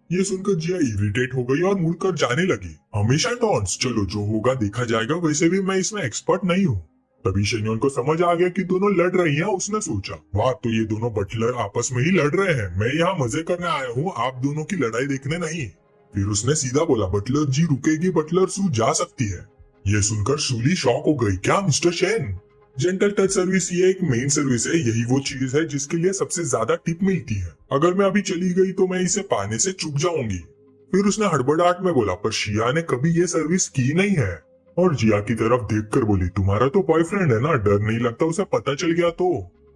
ये सुनकर जिया इरिटेट हो गई और मुड़कर जाने लगी। हमेशा टॉन्ट्स, चलो जो होगा देखा जाएगा, वैसे भी मैं इसमें एक्सपर्ट नहीं हूँ। तभी शेन्योन को समझ आ गया कि दोनों लड़ रही हैं। उसने सोचा, वाह, तो ये दोनों बटलर आपस में ही लड़ रहे हैं। मैं यहाँ मजे करने आया हूँ, आप दोनों की लड़ाई देखने नहीं। फिर उसने सीधा बोला, बटलर जी रुकेगी, बटलर सू जा सकती है। ये सुनकर सूली शॉक हो गई। क्या mister Shane? Gentle touch service ये एक मेन सर्विस है। यही वो चीज है जिसके लिए सबसे ज्यादा टिप मिलती है। अगर मैं अभी चली गई तो मैं इसे पाने से चूक जाऊंगी। फिर उसने हड़बड़ाहट में बोला, पर शिया ने कभी ये सर्विस की नहीं है। और जिया की तरफ देखकर बोली, तुम्हारा तो बॉयफ्रेंड है ना, डर नहीं लगता उसे पता चल गया तो?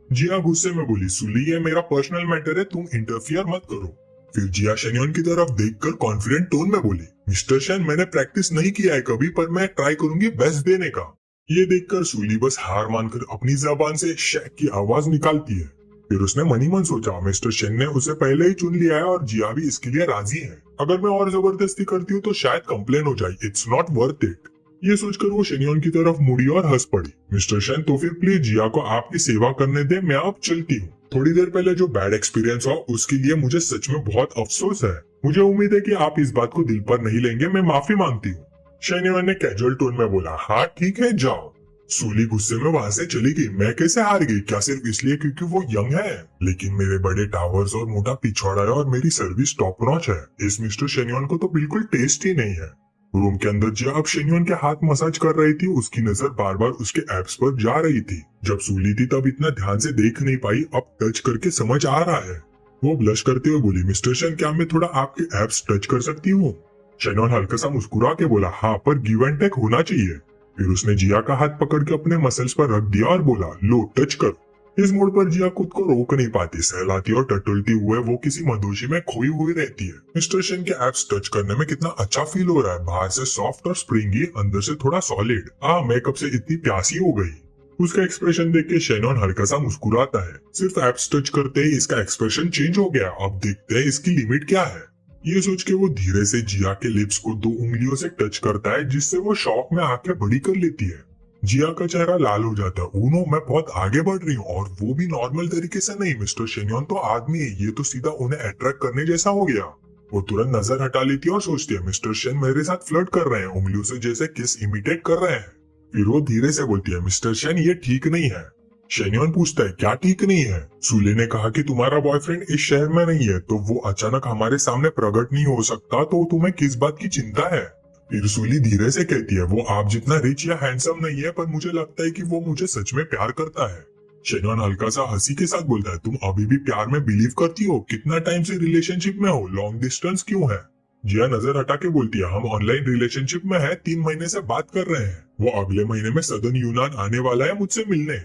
जिया गुस्से में बोली, सुली ये मेरा पर्सनल मैटर है, तुम इंटरफियर मत करो। फिर जिया शेन्योन की तरफ देखकर कॉन्फिडेंट टोन में बोली, मिस्टर शेन मैंने प्रैक्टिस नहीं किया है कभी, पर मैं ट्राई करूंगी बेस्ट देने का। ये देखकर सूली बस हार मानकर अपनी जबान से शेक की आवाज निकालती है। फिर उसने मनी मन सोचा, मिस्टर शेन ने उसे पहले ही चुन लिया है और जिया भी इसके लिए राजी है। अगर मैं और जबरदस्ती करती हूँ तो शायद कंप्लेन हो जाए। It's not worth it. ये सोचकर वो शेन्योन की तरफ मुड़ी और हंस पड़ी। मिस्टर शेन तो फिर प्लीज जिया को आपकी सेवा करने दे, मैं अब चलती हूँ। थोड़ी देर पहले जो बैड एक्सपीरियंस हुआ उसके लिए मुझे सच में बहुत अफसोस है। मुझे उम्मीद है कि आप इस बात को दिल पर नहीं लेंगे। मैं माफी मांगती हूँ। शेन्योन ने कैजुअल टोन में बोला, हाँ ठीक है जाओ। सूली गुस्से में वहां से चली गई। मैं कैसे हार गई? क्या सिर्फ इसलिए क्योंकि वो यंग है? लेकिन मेरे बड़े टावर्स और मोटा पिछवाड़ा है और मेरी सर्विस टॉप नॉच है। इस मिस्टर शेन्योन को तो बिल्कुल टेस्ट ही नहीं है। रूम के अंदर जिया अब शेन्योन के हाथ मसाज कर रही थी। उसकी नजर बार बार उसके एब्स पर जा रही थी। जब सूली थी तब इतना ध्यान से देख नहीं पाई, अब टच करके समझ आ रहा है। वो ब्लश करते हुए बोली, मिस्टर शेन क्या मैं थोड़ा आपके एब्स टच कर सकती हूँ? शेन्योन हल्का सा मुस्कुरा के बोला, हाँ पर गिव एंड टेक होना चाहिए। फिर उसने जिया का हाथ पकड़ के अपने मसल्स पर रख दिया और बोला, लो टच कर। इस मोड़ पर जिया खुद को रोक नहीं पाती। सहलाती और टटोलती हुए वो किसी मदोशी में खोई हुई रहती है। मिस्टर शेन के एब्स टच करने में कितना अच्छा फील हो रहा है। बाहर से सॉफ्ट और स्प्रिंगी, अंदर से थोड़ा सॉलिड। मैं कब से इतनी प्यासी हो गई। उसका एक्सप्रेशन देख के शेनॉन हल्का सा मुस्कुराता है। सिर्फ एब्स टच करते ही इसका एक्सप्रेशन चेंज हो गया। अब देखते हैं इसकी लिमिट क्या है। ये सोच के वो धीरे से जिया के लिप्स को 2 उंगलियों से टच करता है, जिससे वो शॉक में आंखें बड़ी कर लेती है। जिया का चेहरा लाल हो जाता है। उनो, मैं बहुत आगे बढ़ रही हूँ, और वो भी नॉर्मल तरीके से नहीं। मिस्टर शेन्योन तो आदमी है, ये तो सीधा उन्हें अट्रैक्ट करने जैसा हो गया। वो तुरंत नजर हटा लेती है और सोचती है, मिस्टर शेन मेरे साथ फ्लर्ट कर रहे हैं, उंगलियों से जैसे किस इमिटेट कर रहे हैं। फिर वो धीरे से बोलती है, मिस्टर शेन ये ठीक नहीं है। शेन्योन पूछता है, क्या ठीक नहीं है? सूले ने कहा कि तुम्हारा बॉयफ्रेंड इस शहर में नहीं है, तो वो अचानक हमारे सामने प्रकट नहीं हो सकता, तो तुम्हें किस बात की चिंता है? फिर सूली धीरे से कहती है, वो आप जितना रिच या हैंडसम नहीं है, पर मुझे लगता है कि वो मुझे सच में प्यार करता है। शेन्योन हल्का सा हंसी के साथ बोलता है, तुम अभी भी प्यार में बिलीव करती हो? कितना टाइम से रिलेशनशिप में हो? लॉन्ग डिस्टेंस क्यों है? जिया नजर हटा के बोलती है, हम ऑनलाइन रिलेशनशिप में है, 3 महीने से बात कर रहे हैं। वो अगले महीने में सदर्न यूनान आने वाला है मुझसे मिलने।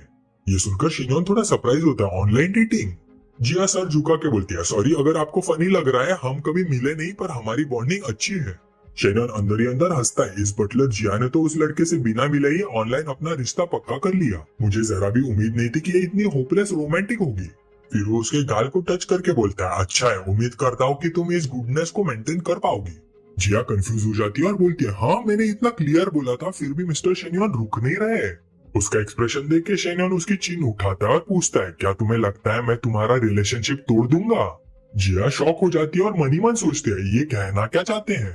ये सुनकर शेन्योन थोड़ा सरप्राइज होता है। Online dating? जिया सर झुका के बोलती है, सॉरी अगर आपको फनी लग रहा है, हम कभी मिले नहीं, पर हमारी बॉन्डिंग अच्छी है। शेन्योन अंदर ही अंदर हंसता है। इस बटलर जिया ने तो उस लड़के से बिना मिले ही ऑनलाइन अपना रिश्ता पक्का कर लिया। मुझे जरा भी उम्मीद नहीं थी कि ये इतनी होपलेस रोमांटिक होगी। फिर वो उसके गाल को टच करके बोलता है, अच्छा है, उम्मीद करता हूँ कि तुम इस गुडनेस को मेंटेन कर पाओगी। जिया कंफ्यूज हो जाती है और बोलती है, हाँ मैंने इतना क्लियर बोला था, फिर भी मिस्टर शेन्योन रुक नहीं रहे। उसका एक्सप्रेशन देख के शेन्योन उसकी चीन उठाता है और पूछता है, क्या तुम्हें लगता है मैं तुम्हारा रिलेशनशिप तोड़ दूंगा? जिया शॉक हो जाती है और मनी मन सोचती है, ये कहना क्या चाहते हैं?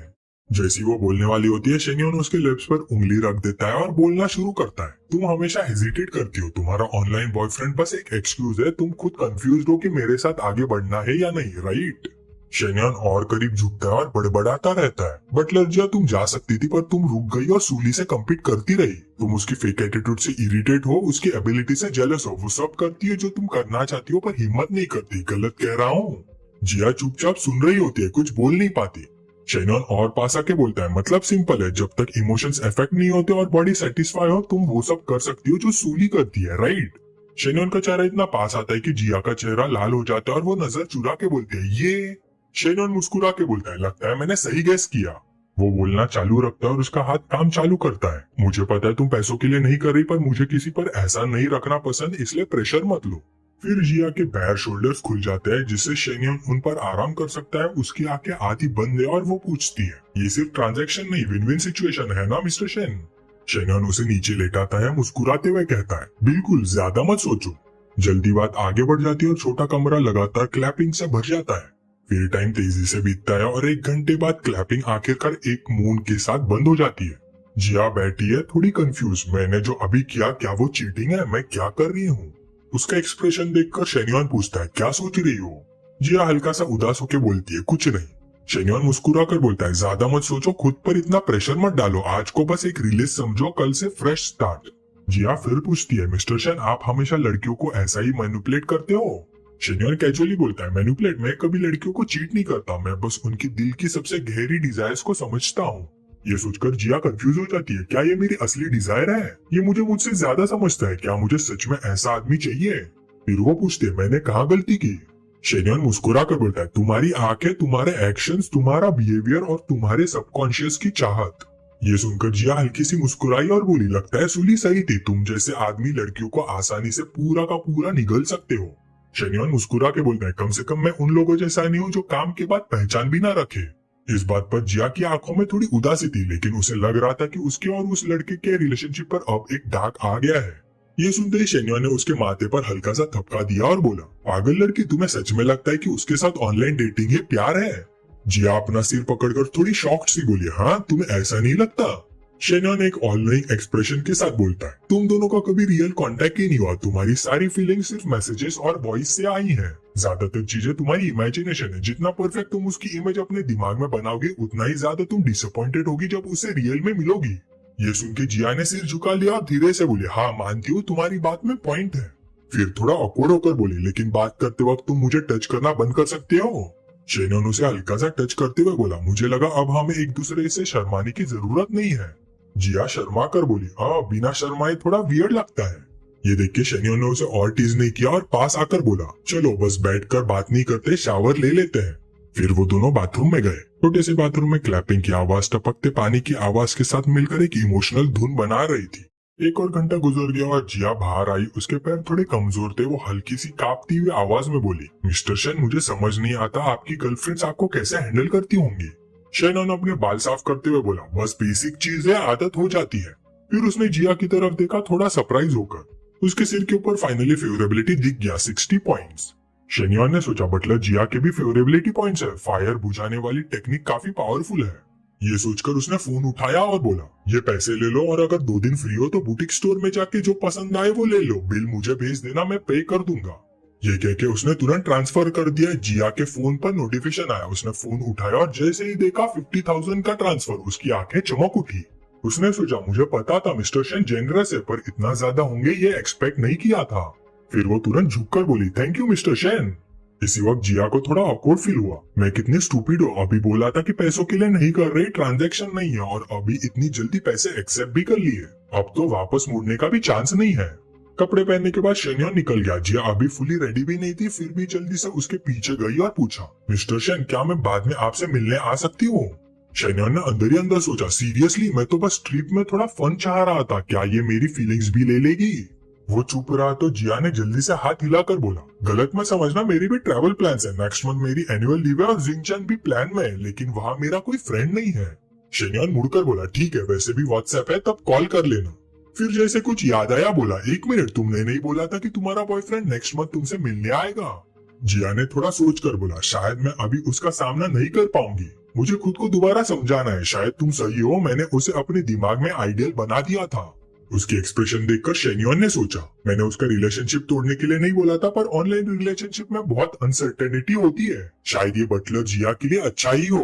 जैसी वो बोलने वाली होती है, शेन्योन उसके लिप्स पर उंगली रख देता है और बोलना शुरू करता है, तुम हमेशा हेजिटेट करती हो, तुम्हारा ऑनलाइन बॉयफ्रेंड बस एक एक्सक्यूज है, तुम खुद कंफ्यूज हो कि मेरे साथ आगे बढ़ना है या नहीं, राइट? शेन्योन और करीब झुकता है और बड़बड़ाता रहता है, बटलर जिया तुम जा सकती थी, पर तुम रुक गई और सूली से कम्पीट करती रही। तुम उसकी फेक एटीट्यूड से इरिटेट हो, उसकी एबिलिटी से जेलस हो, वो सब करती है जो तुम करना चाहती हो, पर हिम्मत नहीं करती। गलत कह रहा हूँ? जिया चुपचाप सुन रही होती है, कुछ बोल नहीं पाती। शेन्योन और पास आके बोलता है, मतलब सिंपल है, जब तक इमोशंस इफेक्ट नहीं होते और बॉडी सेटिस्फाई हो, तुम वो सब कर सकती हो जो सूली करती है, राइट? शेन्योन का चेहरा इतना पास आता है कि जिया का चेहरा लाल हो जाता है और वो नजर चुरा के बोलती है, ये? शेन्योन मुस्कुरा के बोलता है, लगता है मैंने सही गैस किया। वो बोलना चालू रखता है और उसका हाथ काम चालू करता है, मुझे पता है तुम पैसों के लिए नहीं कर रही, पर मुझे किसी पर एहसान नहीं रखना पसंद, इसलिए प्रेशर मत लो। फिर जिया के बैर शोल्डर्स खुल जाते हैं, जिससे शेन्योन उन पर आराम कर सकता है। उसकी आंखें आधी बंद है और वो पूछती है, ये सिर्फ ट्रांजैक्शन नहीं, विन विन सिचुएशन है ना मिस्टर शेन? शेन्योन उसे नीचे लेटाता है, मुस्कुराते हुए कहता है, बिल्कुल, ज्यादा मत सोचो। जल्दी बात आगे बढ़ जाती है और छोटा कमरा लगातार क्लैपिंग से भर जाता है। फिर टाइम तेजी से बीतता है और 1 घंटे बाद क्लैपिंग आखिरकार एक मून के साथ बंद हो जाती है। जिया बैठी है थोड़ी कंफ्यूज, मैंने जो अभी किया क्या वो चीटिंग है, मैं क्या कर रही हूँ? उसका एक्सप्रेशन देखकर शेन्योन पूछता है क्या सोच रही हो? जिया हल्का सा उदास होकर बोलती है कुछ नहीं। शेन्योन मुस्कुरा कर बोलता है ज्यादा मत सोचो, खुद पर इतना प्रेशर मत डालो, आज को बस एक रिलीज समझो, कल से फ्रेश स्टार्ट। जिया फिर पूछती है मिस्टर शेन आप हमेशा लड़कियों को ऐसा ही मैनिपुलेट करते हो? शेन्योन कैजुअली बोलता है मैनिपुलेट, मैं कभी लड़कियों को चीट नहीं करता, मैं बस उनकी दिल की सबसे गहरी डिजायर्स को समझता हूँ। ये सोचकर जिया कंफ्यूज हो जाती है, क्या ये मेरी असली डिजायर है? ये मुझे मुझसे ज्यादा समझता है, क्या मुझे सच में ऐसा आदमी चाहिए? फिर वो पूछते है मैंने कहाँ गलती की? शेन्योन मुस्कुरा कर बोलता है तुम्हारी आंखें, तुम्हारे एक्शंस, तुम्हारा बिहेवियर और तुम्हारे सबकॉन्शियस की चाहत। ये सुनकर जिया हल्की सी मुस्कुराई और बोली लगता है सुली सही थी, तुम जैसे आदमी लड़कियों को आसानी से पूरा का पूरा निगल सकते हो। शेन्योन मुस्कुरा के बोलता है कम से कम मैं उन लोगों जैसा नहीं हूँ जो काम के बाद पहचान भी ना रखे। इस बात पर जिया की आंखों में थोड़ी उदासी थी, लेकिन उसे लग रहा था कि उसके और उस लड़के के रिलेशनशिप पर अब एक दाग आ गया है। ये सुनते ही शेन्योन ने उसके माथे पर हल्का सा थपका दिया और बोला पागल लड़की, तुम्हें सच में लगता है कि उसके साथ ऑनलाइन डेटिंग ही प्यार है? जिया अपना सिर पकड़कर थोड़ी शॉक्ड सी बोली हाँ तुम्हें ऐसा नहीं लगता? शेन्योन एक ऑल नोइंग एक्सप्रेशन के साथ बोलता है तुम दोनों का कभी रियल कांटेक्ट ही नहीं हुआ, तुम्हारी सारी फीलिंग्स सिर्फ मैसेजेस और वॉइस से आई हैं। ज्यादातर चीजें तुम्हारी इमेजिनेशन है, जितना परफेक्ट तुम उसकी इमेज अपने दिमाग में बनाओगे उतना ही ज्यादा तुम डिसअपॉइंटेड होगी जब उसे रियल में मिलोगी। ये सुन के जिया ने सिर झुका लिया और धीरे से बोली हाँ मानती हूँ तुम्हारी बात में पॉइंट है। फिर थोड़ा ऑकवर्ड होकर बोली लेकिन बात करते वक्त तुम मुझे टच करना बंद कर सकते हो? शेन्योन उसे हल्का सा टच करते हुए बोला मुझे लगा अब हमें एक दूसरे से शर्माने की जरूरत नहीं है। जिया शर्मा कर बोली हाँ बिना शर्माए थोड़ा वियर्ड लगता है। ये देख के शेन्योन ने उसे और टीज नहीं किया और पास आकर बोला चलो बस बैठकर बात नहीं करते, शावर ले लेते हैं। फिर वो दोनों बाथरूम में गए। छोटे से बाथरूम में क्लैपिंग की आवाज टपकते पानी की आवाज के साथ मिलकर एक इमोशनल धुन बना रही थी। 1 और घंटा गुजर गया और जिया बाहर आई, उसके पैर थोड़े कमजोर थे, वो हल्की सी कांपती हुई आवाज में बोली मिस्टर शेन मुझे समझ नहीं आता आपकी गर्लफ्रेंड्स आपको कैसे हैंडल करती होंगी? शेनॉन अपने बाल साफ करते हुए बोला बस बेसिक चीज है, आदत हो जाती है। फिर उसने जिया की तरफ देखा थोड़ा सरप्राइज होकर, उसके सिर के ऊपर फाइनली फेवरेबिलिटी दिख गया 60 पॉइंट्स। शेन्योन ने सोचा बटलर जिया के भी फेवरेबिलिटी पॉइंट्स है, फायर बुझाने वाली टेक्निक काफी पावरफुल है। ये सोचकर उसने फोन उठाया और बोला ये पैसे ले लो और अगर 2 दिन फ्री हो तो बुटीक स्टोर में जाके जो पसंद आए वो ले लो, बिल मुझे भेज देना, मैं पे कर दूंगा। ये कह के उसने तुरंत ट्रांसफर कर दिया। जिया के फोन पर नोटिफिकेशन आया, उसने फोन उठाया और जैसे ही देखा 50,000 का ट्रांसफर, उसकी आंखें चमक उठी। उसने सोचा मुझे पता था मिस्टर शेन जेनरस है, पर इतना ज्यादा होंगे ये एक्सपेक्ट नहीं किया था। फिर वो तुरंत झुककर बोली थैंक यू मिस्टर शेन। इसी वक्त जिया को थोड़ा ऑकवर्ड फील हुआ, मैं कितनी स्टूपिड हूँ, अभी बोला था कि पैसों के लिए नहीं कर रहे, ट्रांजैक्शन नहीं है, और अभी इतनी जल्दी पैसे एक्सेप्ट भी कर लिए, अब तो वापस मुड़ने का भी चांस नहीं है। कपड़े पहनने के बाद शेन्योन निकल गया। जिया अभी फुली रेडी भी नहीं थी, फिर भी जल्दी से उसके पीछे गई और पूछा मिस्टर शेन क्या मैं बाद में आपसे मिलने आ सकती हूँ? शेन्योन ने अंदर ही अंदर सोचा सीरियसली मैं तो बस ट्रिप में थोड़ा फन चाह रहा था, क्या ये मेरी फीलिंग्स भी ले लेगी? वो चुप रहा तो जिया ने जल्दी से हाथ हिलाकर बोला गलत मत समझना, मेरी भी ट्रैवल प्लान्स है, नेक्स्ट मंथ मेरी एनुअल लीव है और जिंगचन भी प्लान में है, लेकिन वहाँ मेरा कोई फ्रेंड नहीं है। शेन्योन मुड़कर बोला ठीक है, वैसे भी व्हाट्सएप है, तब कॉल कर लेना। फिर जैसे कुछ याद आया बोला 1 मिनट, तुमने नहीं बोला था कि तुम्हारा बॉयफ्रेंड नेक्स्ट मंथ तुमसे मिलने आएगा? जिया ने थोड़ा सोच कर बोला शायद मैं अभी उसका सामना नहीं कर पाऊंगी, मुझे खुद को दोबारा समझाना है, शायद तुम सही हो, मैंने उसे अपने दिमाग में आइडियल बना दिया था। उसकी एक्सप्रेशन देखकर शेन्योन ने सोचा मैंने उसका रिलेशनशिप तोड़ने के लिए नहीं बोला था, पर ऑनलाइन रिलेशनशिप में बहुत अनसर्टेनिटी होती है, शायद ये बटलर जिया के लिए अच्छा ही हो।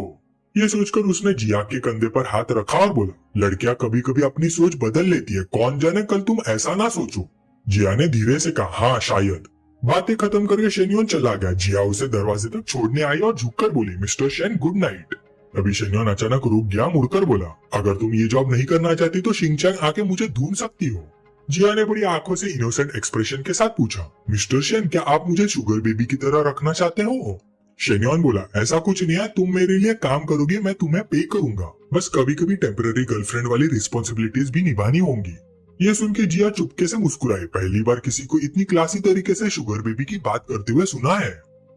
ये सोचकर उसने जिया के कंधे पर हाथ रखा और बोला लड़कियां कभी कभी अपनी सोच बदल लेती है, कौन जाने कल तुम ऐसा ना सोचो। जिया ने धीरे से कहा हाँ शायद। बातें खत्म करके शेन्योन चला गया। जिया उसे दरवाजे तक छोड़ने आई और झुककर बोली मिस्टर शेन गुड नाइट। अभी शेन्योन अचानक रुक गया, मुड़कर बोला अगर तुम ये जॉब नहीं करना चाहती तो शिंगचैंग आके मुझे ढूंढ सकती हो। जिया ने बड़ी आंखों से इनोसेंट एक्सप्रेशन के साथ पूछा मिस्टर शेन क्या आप मुझे शुगर बेबी की तरह रखना चाहते हो? शेन्योन बोला ऐसा कुछ नहीं है, तुम मेरे लिए काम करोगे, मैं तुम्हें पे करूंगा, बस कभी कभी टेम्पररी गर्लफ्रेंड वाली रिस्पॉन्सिबिलिटीज भी निभानी होंगी। ये सुन के जिया चुपके से मुस्कुराई, पहली बार किसी को इतनी क्लासी तरीके से शुगर बेबी की बात करते हुए सुना है।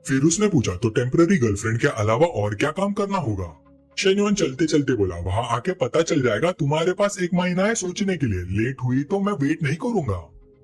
फिर उसने पूछा तो टेम्पररी गर्लफ्रेंड के अलावा और क्या काम करना होगा? शेन्योन चलते चलते बोला वहाँ आके पता चल जाएगा, तुम्हारे पास 1 महीना है सोचने के लिए, लेट हुई तो मैं वेट नहीं करूंगा।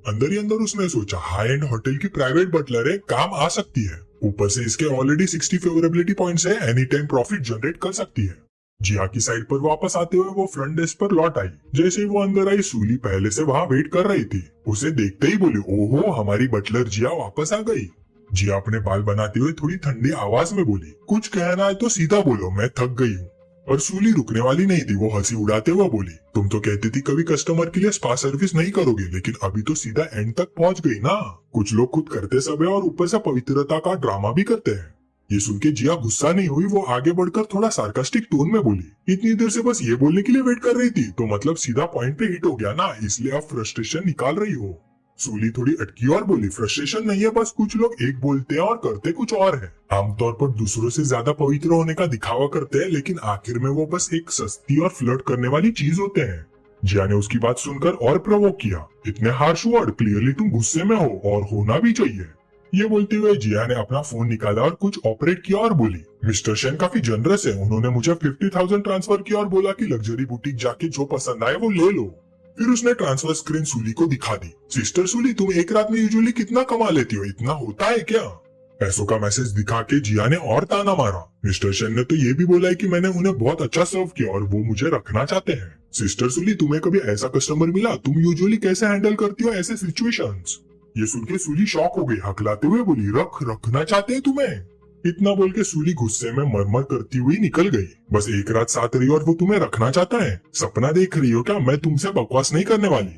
अंदर ही अंदर उसने सोचा हाई एंड होटल की प्राइवेट बटलर है, काम आ सकती है। ऊपर से इसके ऑलरेडी 60 फेवरेबिलिटी पॉइंट्स है, एनी टाइम प्रॉफिट जनरेट कर सकती है। जिया की साइड पर वापस आते हुए वो फ्रंट डेस्क पर लौट आई। जैसे ही वो अंदर आई, सूली पहले से वहाँ वेट कर रही थी। उसे देखते ही बोली, ओहो हमारी बटलर जिया वापस आ गई। जिया अपने बाल बनाते हुए थोड़ी ठंडी आवाज में बोली, कुछ कहना है तो सीधा बोलो, मैं थक गई हूँ। और सूली रुकने वाली नहीं थी, वो हंसी उड़ाते हुए बोली, तुम तो कहती थी कभी कस्टमर के लिए स्पा सर्विस नहीं करोगे, लेकिन अभी तो सीधा एंड तक पहुंच गई ना। कुछ लोग खुद करते सब है और ऊपर से पवित्रता का ड्रामा भी करते हैं। ये सुन के जिया गुस्सा नहीं हुई, वो आगे बढ़कर थोड़ा सार्कास्टिक टोन में बोली, इतनी देर से बस ये बोलने के लिए वेट कर रही थी, तो मतलब सीधा पॉइंट पे हिट हो गया ना, इसलिए आप फ्रस्ट्रेशन निकाल रही हो। सूली थोड़ी अटकी और बोली, फ्रस्ट्रेशन नहीं है, बस कुछ लोग एक बोलते हैं और करते कुछ और है। आमतौर पर दूसरों से ज्यादा पवित्र होने का दिखावा करते हैं, लेकिन आखिर में वो बस एक सस्ती और फ्लर्ट करने वाली चीज होते हैं। जिया ने उसकी बात सुनकर और प्रोवोक किया, इतने हार्श वर्ड, क्लियरली तुम गुस्से में हो और होना भी चाहिए। ये बोलते हुए जिया ने अपना फोन निकाला और कुछ ऑपरेट किया और बोली, मिस्टर शेन काफी जनरस है, उन्होंने मुझे 50,000 ट्रांसफर किया और बोला कि लग्जरी बुटीक जाके जो पसंद आए वो ले लो। फिर उसने ट्रांसफर स्क्रीन सूली को दिखा दी। सिस्टर सूली, तुम एक रात में यूजुअली कितना कमा लेती हो, इतना होता है क्या? पैसों का मैसेज दिखा के जिया ने और ताना मारा। मिस्टर शेन ने तो ये भी बोला है कि मैंने उन्हें बहुत अच्छा सर्व किया और वो मुझे रखना चाहते हैं। सिस्टर सूली, तुम्हें कभी ऐसा कस्टमर मिला? तुम यूजुअली कैसे हैंडल करती हो ऐसे सिचुएशंस? ये सुन के सूली शॉक हो गई, हकलाते हुए बोली, रखना चाहते हैं तुम्हें? इतना बोल के सूली गुस्से में मरमर करती हुई निकल गई। बस एक रात साथ रही और वो तुम्हें रखना चाहता है? सपना देख रही हो क्या? मैं तुमसे बकवास नहीं करने वाली।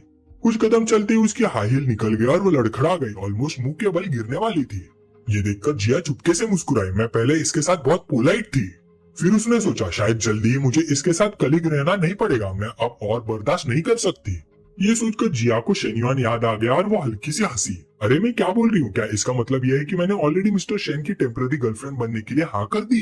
कुछ कदम चलते ही उसकी हाई हील निकल गया और वो लड़खड़ा गई, ऑलमोस्ट मुंह के बल गिरने वाली थी। ये देखकर जिया चुपके से मुस्कुराई, मैं पहले इसके साथ बहुत पोलाइट थी। फिर उसने सोचा शायद जल्दी ही मुझे इसके साथ कलीग रहना नहीं पड़ेगा, मैं अब और बर्दाश्त नहीं कर सकती। ये सोचकर जिया को शेनयुआन याद आ गया और वो हल्की सी हंसी, अरे मैं क्या बोल रही हूँ, क्या इसका मतलब यह है कि मैंने ऑलरेडी मिस्टर शेन की टेम्पररी गर्लफ्रेंड बनने के लिए हाँ कर दी?